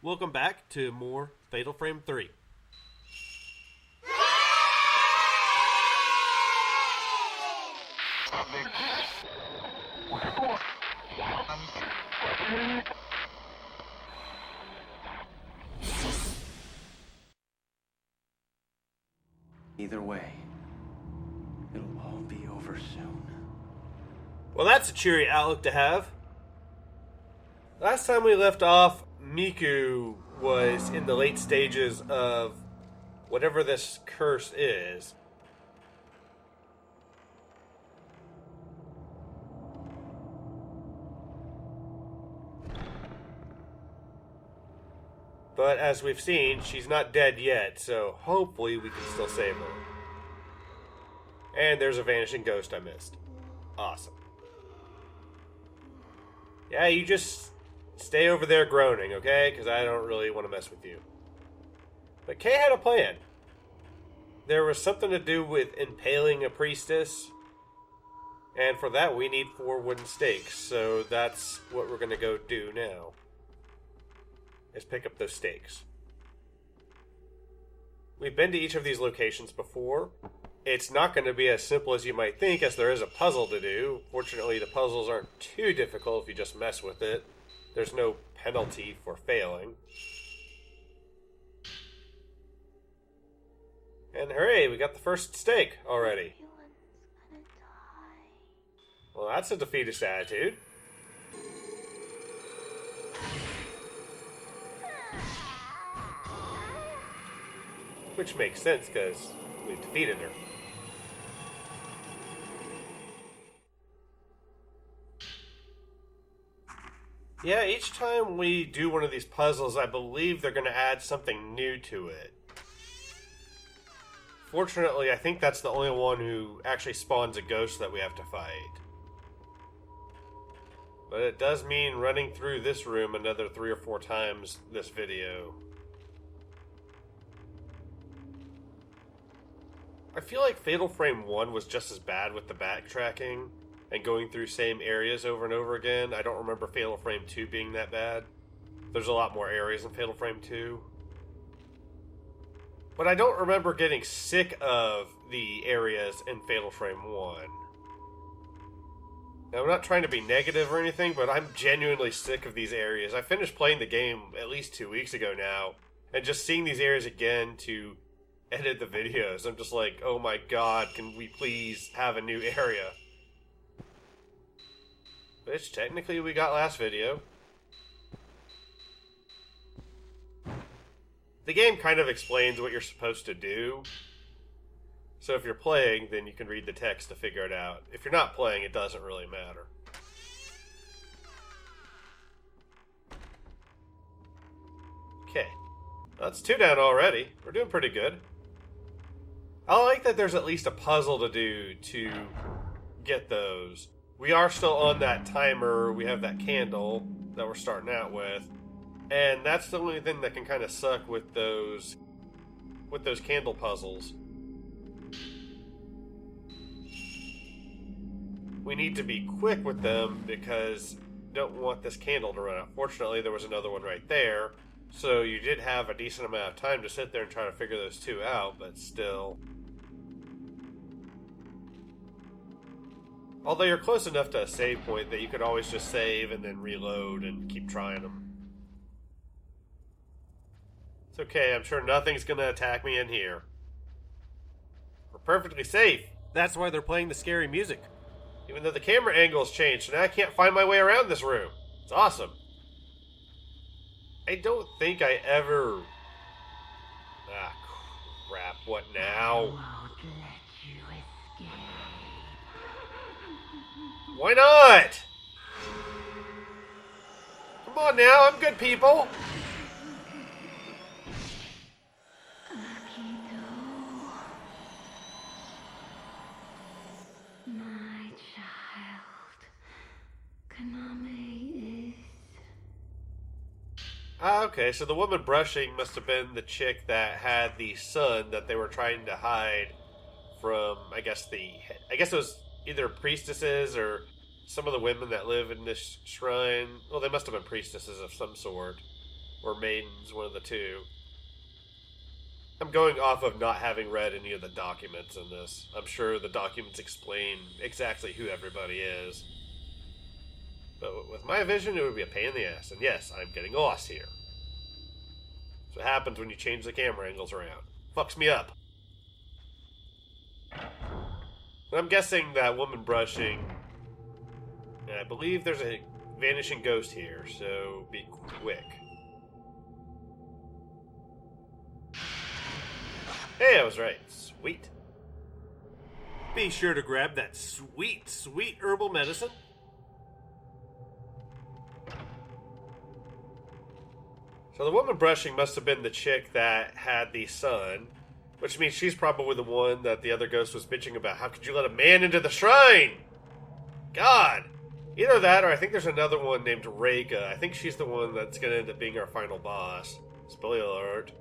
Welcome back to more Fatal Frame 3. Either way, it'll all be over soon. Well, that's a cheery outlook to have. Last time we left off, Miku was in the late stages of whatever this curse is. But as we've seen, she's not dead yet, so hopefully we can still save her. And there's a vanishing ghost I missed. Awesome. Yeah, you just stay over there groaning, okay? Because I don't really want to mess with you. But Kay had a plan. There was something to do with impaling a priestess. And for that we need 4 wooden stakes. So that's what we're going to go do now. Is pick up those stakes. We've been to each of these locations before. It's not going to be as simple as you might think, as there is a puzzle to do. Fortunately, the puzzles aren't too difficult if you just mess with it. There's no penalty for failing. And hooray, we got the first stake already. Well, that's a defeatist attitude. Which makes sense, because we defeated her. Yeah, each time we do one of these puzzles, I believe they're going to add something new to it. Fortunately, I think that's the only one who actually spawns a ghost that we have to fight. But it does mean running through this room another 3 or 4 times this video. I feel like Fatal Frame 1 was just as bad with the backtracking and going through same areas over and over again. I don't remember Fatal Frame 2 being that bad. There's a lot more areas in Fatal Frame 2. But I don't remember getting sick of the areas in Fatal Frame 1. Now, I'm not trying to be negative or anything, but I'm genuinely sick of these areas. I finished playing the game at least 2 weeks ago now, and just seeing these areas again to edit the videos, I'm just like, oh my god, can we please have a new area? Which technically we got last video. The game kind of explains what you're supposed to do. So if you're playing, then you can read the text to figure it out. If you're not playing, it doesn't really matter. Okay. That's 2 down already. We're doing pretty good. I like that there's at least a puzzle to do to get those. We are still on that timer. We have that candle that we're starting out with. And that's the only thing that can kind of suck with those candle puzzles. We need to be quick with them because we don't want this candle to run out. Fortunately, there was another one right there. So you did have a decent amount of time to sit there and try to figure those 2 out, but still. Although you're close enough to a save point that you could always just save and then reload and keep trying them. It's okay, I'm sure nothing's going to attack me in here. We're perfectly safe. That's why they're playing the scary music. Even though the camera angle's changed, so now I can't find my way around this room. It's awesome. I don't think I ever... Ah, crap. What now? Why not? Come on now, I'm good people. My child, Kaname is... Ah, okay, so the woman brushing must have been the chick that had the son that they were trying to hide from, I guess it was either priestesses or some of the women that live in this shrine. Well, they must have been priestesses of some sort. Or maidens, one of the two. I'm going off of not having read any of the documents in this. I'm sure the documents explain exactly who everybody is. But with my vision, it would be a pain in the ass. And yes, I'm getting lost here. That's what happens when you change the camera angles around. Fucks me up. And I'm guessing that woman brushing... And I believe there's a vanishing ghost here, so be quick. Hey, I was right. Sweet. Be sure to grab that sweet, sweet herbal medicine. So the woman brushing must have been the chick that had the son, which means she's probably the one that the other ghost was bitching about. How could you let a man into the shrine? God. Either that or I think there's another one named Reika. I think she's the one that's going to end up being our final boss. Spoiler alert.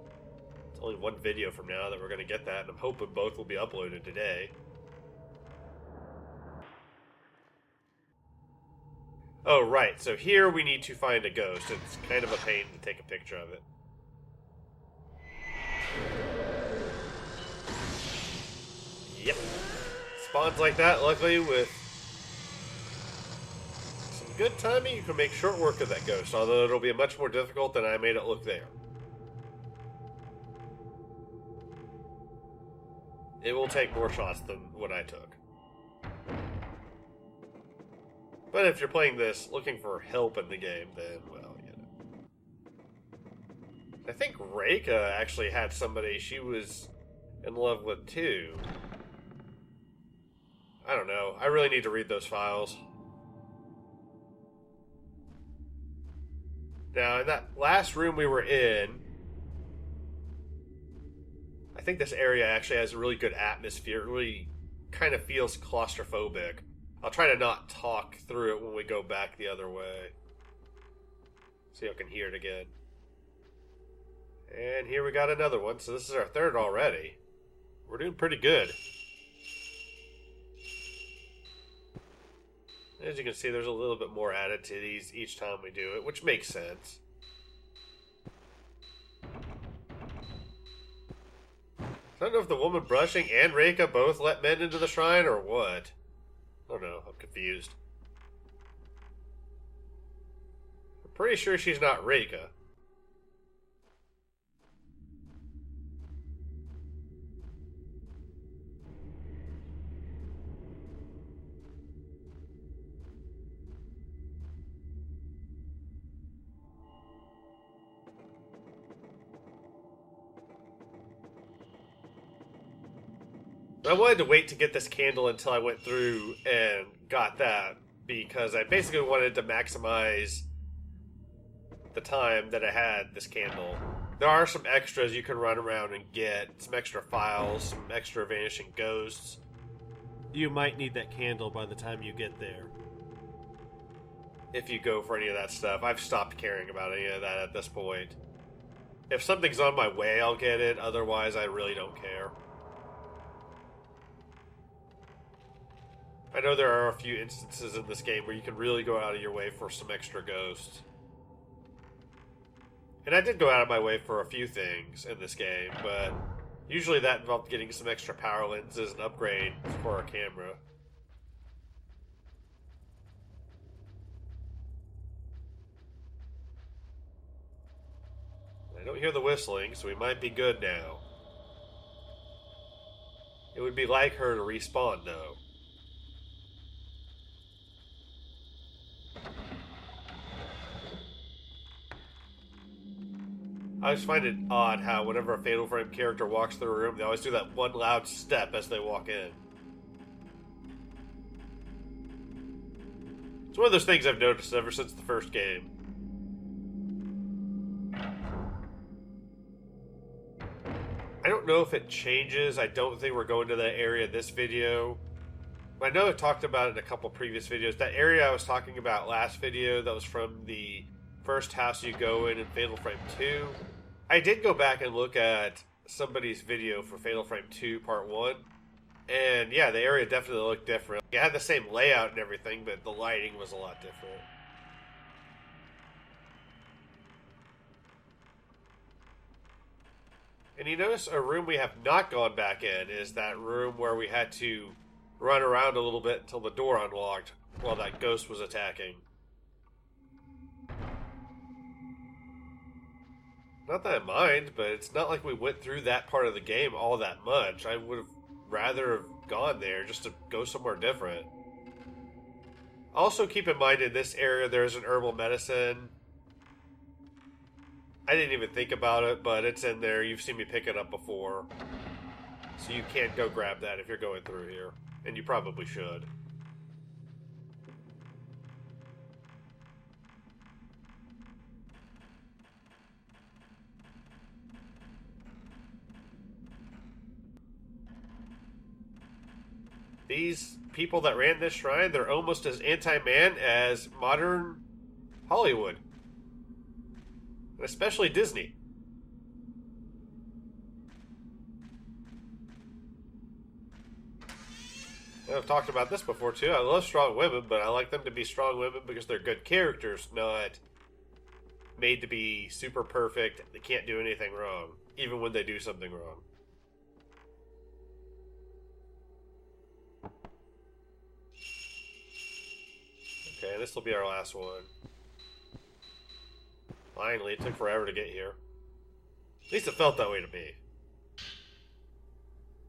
Only one video from now that we're going to get that, and I'm hoping both will be uploaded today. Oh, right. So here we need to find a ghost. It's kind of a pain to take a picture of it. Yep. Spawns like that, luckily, with some good timing, you can make short work of that ghost, although it'll be much more difficult than I made it look there. It will take more shots than what I took. But if you're playing this looking for help in the game, then, well, you know. I think Reika actually had somebody she was in love with, too. I don't know. I really need to read those files. Now, in that last room we were in, I think this area actually has a really good atmosphere. It really kind of feels claustrophobic. I'll try to not talk through it when we go back the other way. See if I can hear it again. And here we got another one. So this is our third already. We're doing pretty good. As you can see, there's a little bit more added to these each time we do it, which makes sense. I don't know if the woman brushing and Reika both let men into the shrine or what. I don't know. I'm confused. I'm pretty sure she's not Reika. I wanted to wait to get this candle until I went through and got that, because I basically wanted to maximize the time that I had this candle. There are some extras you can run around and get, some extra files, some extra vanishing ghosts. You might need that candle by the time you get there. If you go for any of that stuff. I've stopped caring about any of that at this point. If something's on my way, I'll get it. Otherwise, I really don't care. I know there are a few instances in this game where you can really go out of your way for some extra ghosts. And I did go out of my way for a few things in this game, but usually that involved getting some extra power lenses and upgrades for our camera. I don't hear the whistling, so we might be good now. It would be like her to respawn, though. I just find it odd how whenever a Fatal Frame character walks through a room, they always do that one loud step as they walk in. It's one of those things I've noticed ever since the first game. I don't know if it changes. I don't think we're going to that area this video. I know I talked about it in a couple previous videos. That area I was talking about last video that was from the first house you go in Fatal Frame 2. I did go back and look at somebody's video for Fatal Frame 2 Part 1. And yeah, the area definitely looked different. It had the same layout and everything, but the lighting was a lot different. And you notice a room we have not gone back in is that room where we had to run around a little bit until the door unlocked while that ghost was attacking. Not that I mind, but it's not like we went through that part of the game all that much. I would have rather have gone there just to go somewhere different. Also keep in mind in this area there's an herbal medicine. I didn't even think about it, but it's in there. You've seen me pick it up before. So you can go grab that if you're going through here. And you probably should. These people that ran this shrine, they're almost as anti-man as modern Hollywood. And especially Disney. And I've talked about this before too. I love strong women, but I like them to be strong women because they're good characters, not made to be super perfect. They can't do anything wrong, even when they do something wrong. Okay, this will be our last one. Finally, it took forever to get here. At least it felt that way to me.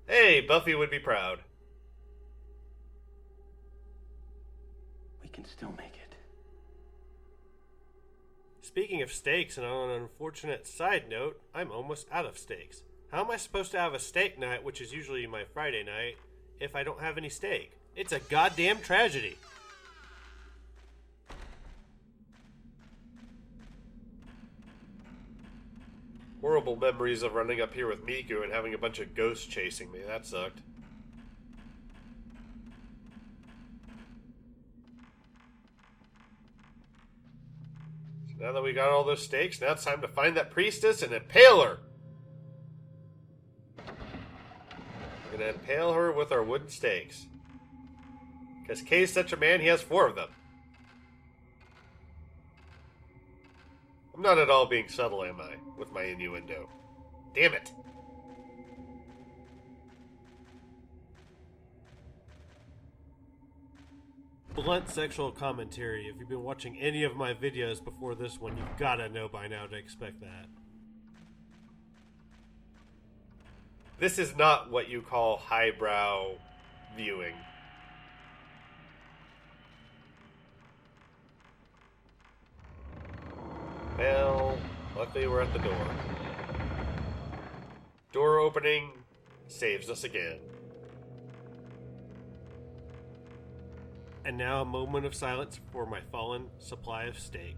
Hey, Buffy would be proud. We can still make it. Speaking of steaks, and on an unfortunate side note, I'm almost out of steaks. How am I supposed to have a steak night, which is usually my Friday night, if I don't have any steak? It's a goddamn tragedy. Horrible memories of running up here with Miku and having a bunch of ghosts chasing me. That sucked. So now that we got all those stakes, now it's time to find that priestess and impale her. We're gonna impale her with our wooden stakes. Because Kay's such a man, he has 4 of them. I'm not at all being subtle, am I, with my innuendo? Damn it. Blunt sexual commentary. If you've been watching any of my videos before this one, you've gotta know by now to expect that. This is not what you call highbrow viewing. Well, luckily we're at the door. Door opening saves us again. And now a moment of silence for my fallen supply of steak.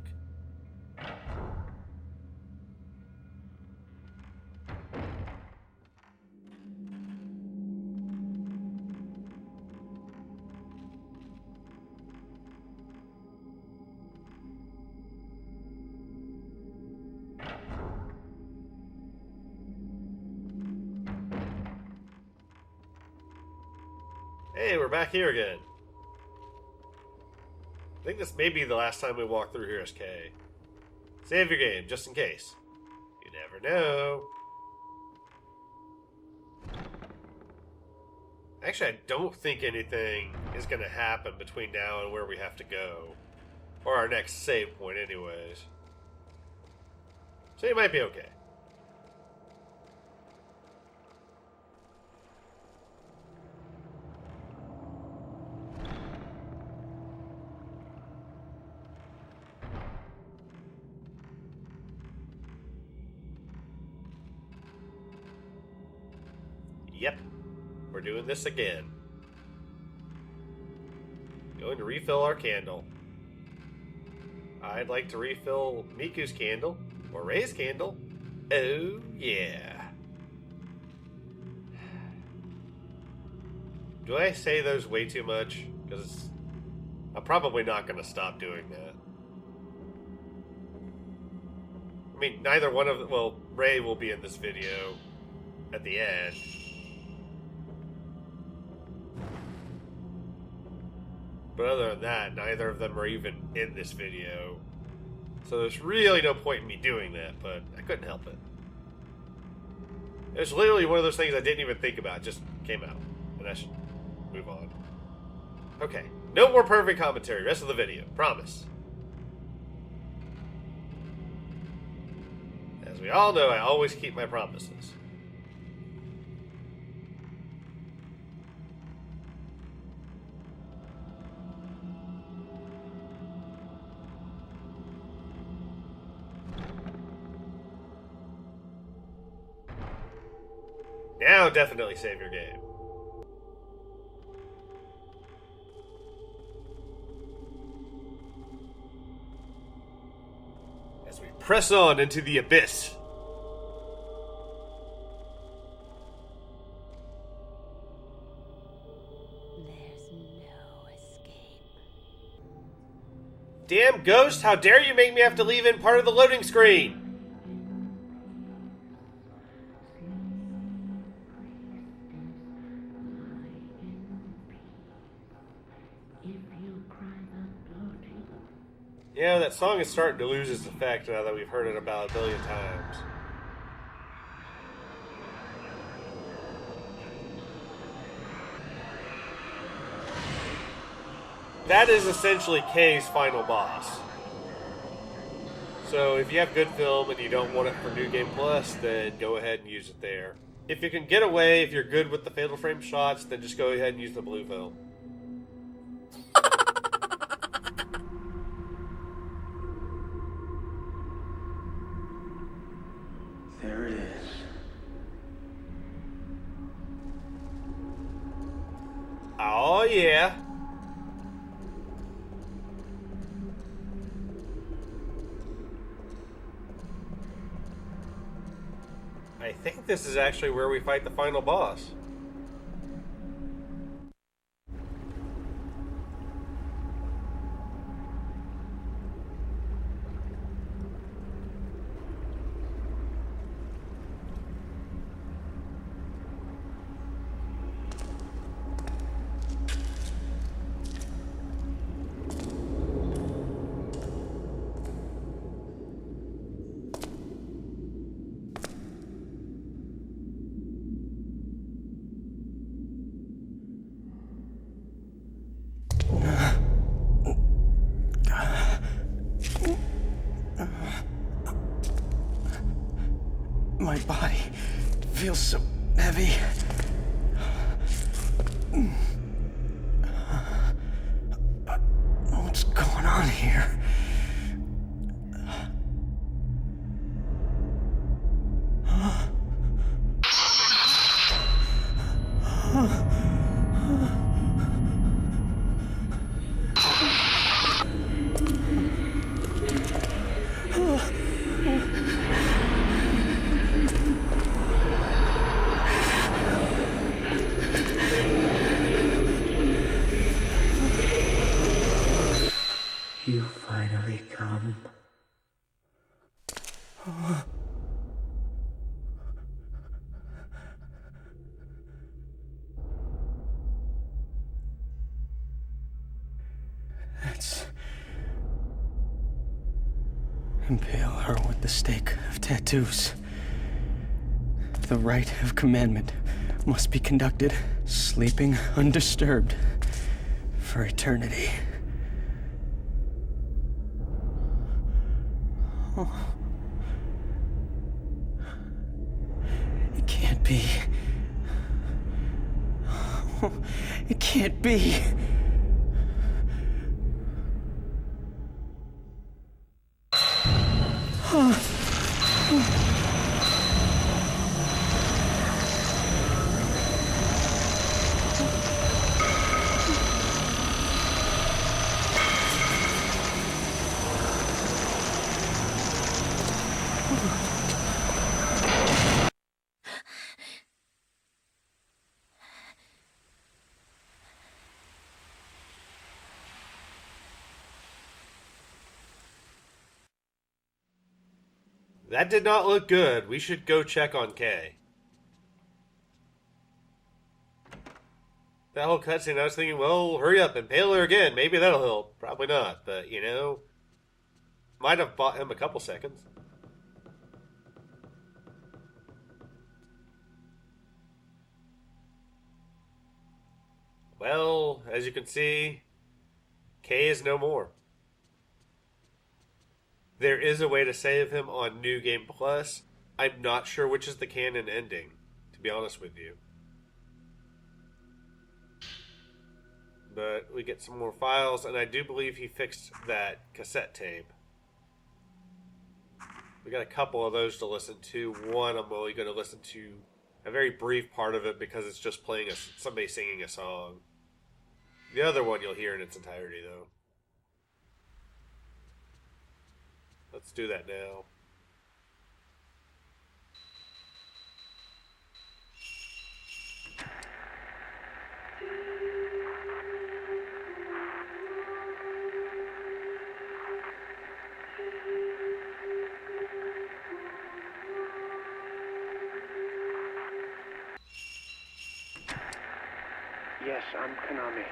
Hey, we're back here again. I think this may be the last time we walk through here as Kay. Save your game, just in case. You never know. Actually, I don't think anything is going to happen between now and where we have to go. Or our next save point, anyways. So you might be okay. Yep, we're doing this again. Going to refill our candle. I'd like to refill Miku's candle, or Ray's candle. Oh, yeah. Do I say those way too much? Because I'm probably not going to stop doing that. I mean, neither one of them... Well, Ray will be in this video at the end. But other than that, neither of them are even in this video. So there's really no point in me doing that, but I couldn't help it. It was literally one of those things I didn't even think about. It just came out. And I should move on. Okay. No more perfect commentary. Rest of the video. Promise. As we all know, I always keep my promises. Now definitely save your game. As we press on into the abyss. There's no escape. Damn ghost, how dare you make me have to leave in part of the loading screen? Yeah, that song is starting to lose its effect now that we've heard it about a billion times. That is essentially Kay's final boss. So if you have good film and you don't want it for New Game Plus, then go ahead and use it there. If you can get away, if you're good with the Fatal Frame shots, then just go ahead and use the blue film. There it is. Oh yeah. I think this is actually where we fight the final boss. My body feels so heavy. What's going on here? You finally come. Let's impale her with the stake of tattoos. The rite of commandment must be conducted, sleeping undisturbed for eternity. It can't be. It can't be. That did not look good. We should go check on Kay. That whole cutscene, I was thinking, well, hurry up, impale her again. Maybe that'll help. Probably not, but, you know, might have bought him a couple seconds. Well, as you can see, Kay is no more. There is a way to save him on New Game Plus. I'm not sure which is the canon ending, to be honest with you. But we get some more files, and I do believe he fixed that cassette tape. We got a couple of those to listen to. One I'm only going to listen to a very brief part of it because it's just playing somebody singing a song. The other one you'll hear in its entirety, though. Let's do that now. Yes, I'm Kaname.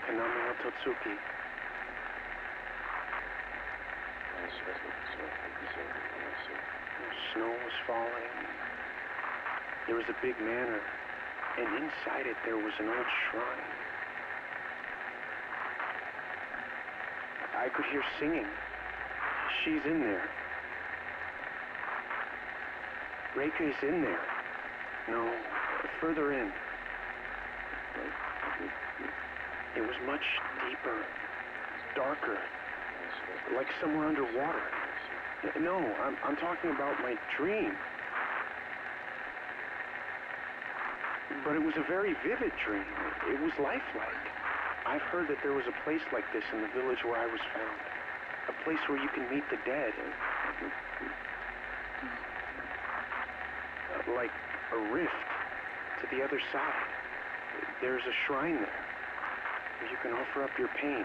Kaname Ototsuki. Snow was falling. There was a big manor, and inside it there was an old shrine. I could hear singing. She's in there. Reika is in there. No, further in. It was much deeper, darker, like somewhere underwater. No, I'm talking about my dream. But it was a very vivid dream. It was lifelike. I've heard that there was a place like this in the village where I was found. A place where you can meet the dead. Like a rift to the other side. There's a shrine there where you can offer up your pain.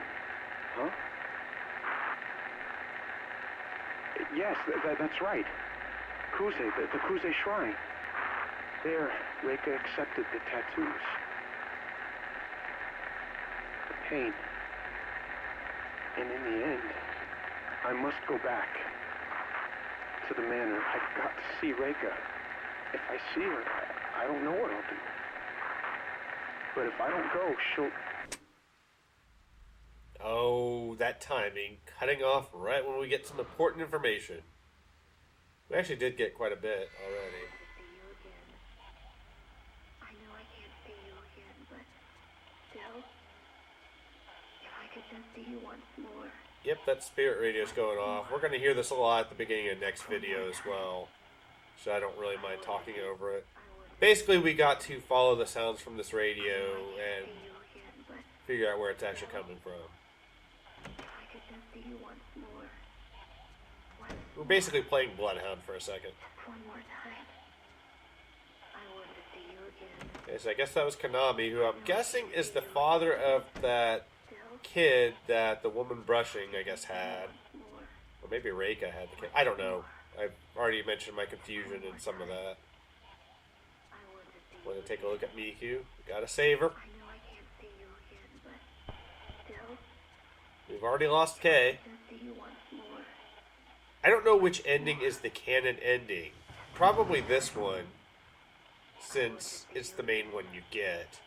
Huh? Yes, that's right. Kuze, the Kuze shrine. There, Reika accepted the tattoos. The pain. And in the end, I must go back to the manor. I've got to see Reika. If I see her, I don't know what I'll do. But if I don't go, she'll... Oh, that timing. Cutting off right when we get some important information. We actually did get quite a bit already. See you again. I know I can't see you again, but still, if I could just see you once more. Yep, that spirit radio's going off. We're going to hear this a lot at the beginning of next video as well. So I don't really mind talking over it. Basically, we got to follow the sounds from this radio and See you again, but figure out where it's actually coming from. if I could just see you once more. We're basically playing Bloodhound for a second. One more time. I want to see you again. Okay, so I guess that was Kanami, who I'm guessing is the father of that Still, kid that the woman brushing, I guess, had. more. Or maybe Reika had the kid. I don't know. I've already mentioned my confusion in some of that. I want to see you. Want to take a look at Miku. We gotta save her. I know I can't see you again, but still, We've already lost Kay. just see you once more. I don't know which ending is the canon ending. Probably this one, since it's the main one you get.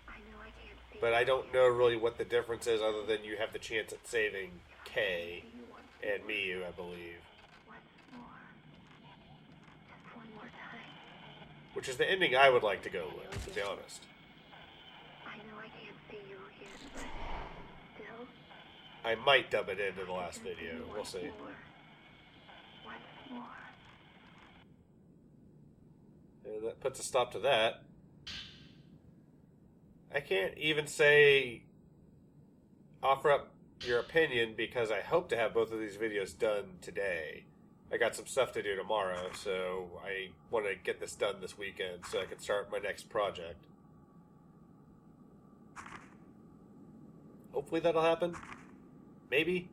I know I can't see But I don't know really what the difference is other than you have the chance at saving Kay you once and Miyu, I believe. more. Just one more time. Which is the ending I would like to go with, to be honest. I know I can't see you again, but still, I might dub it into the last video. We'll once see. more. Once more. And that puts a stop to that. I can't even say offer up your opinion because I hope to have both of these videos done today. I got some stuff to do tomorrow, so I want to get this done this weekend so I can start my next project. Hopefully that'll happen. Maybe.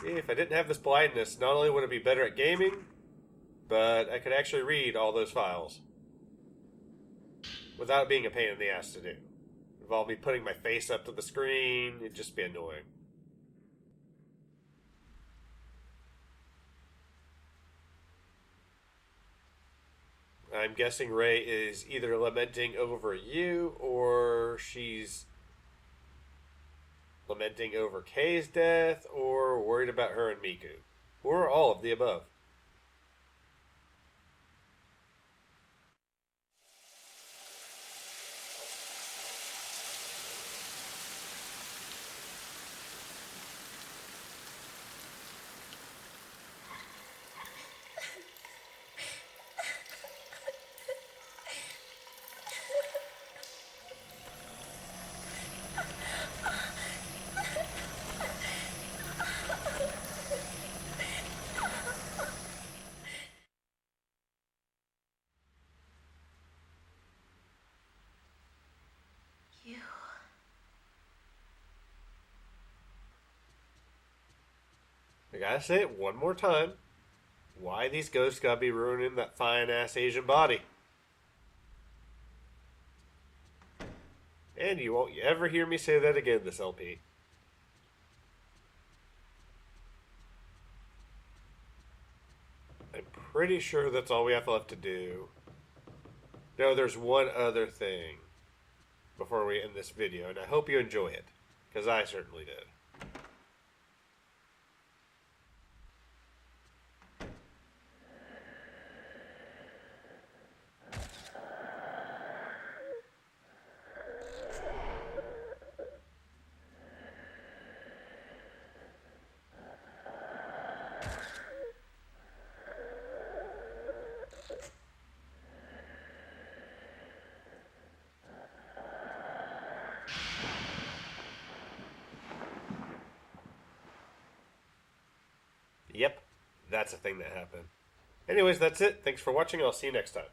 See, if I didn't have this blindness, not only would I be better at gaming, but I could actually read all those files without it being a pain in the ass to do. Involve me putting my face up to the screen, it'd just be annoying. I'm guessing Ray is either lamenting over you or she's lamenting over Kay's death or worried about her and Miku. Or all of the above. You. I gotta say it one more time. Why these ghosts gotta be ruining that fine ass Asian body? And you won't ever hear me say that again this LP. I'm pretty sure that's all we have left to do. No, there's one other thing before we end this video, and I hope you enjoy it, because I certainly did. Yep, that's a thing that happened. Anyways, that's it. Thanks for watching. I'll see you next time.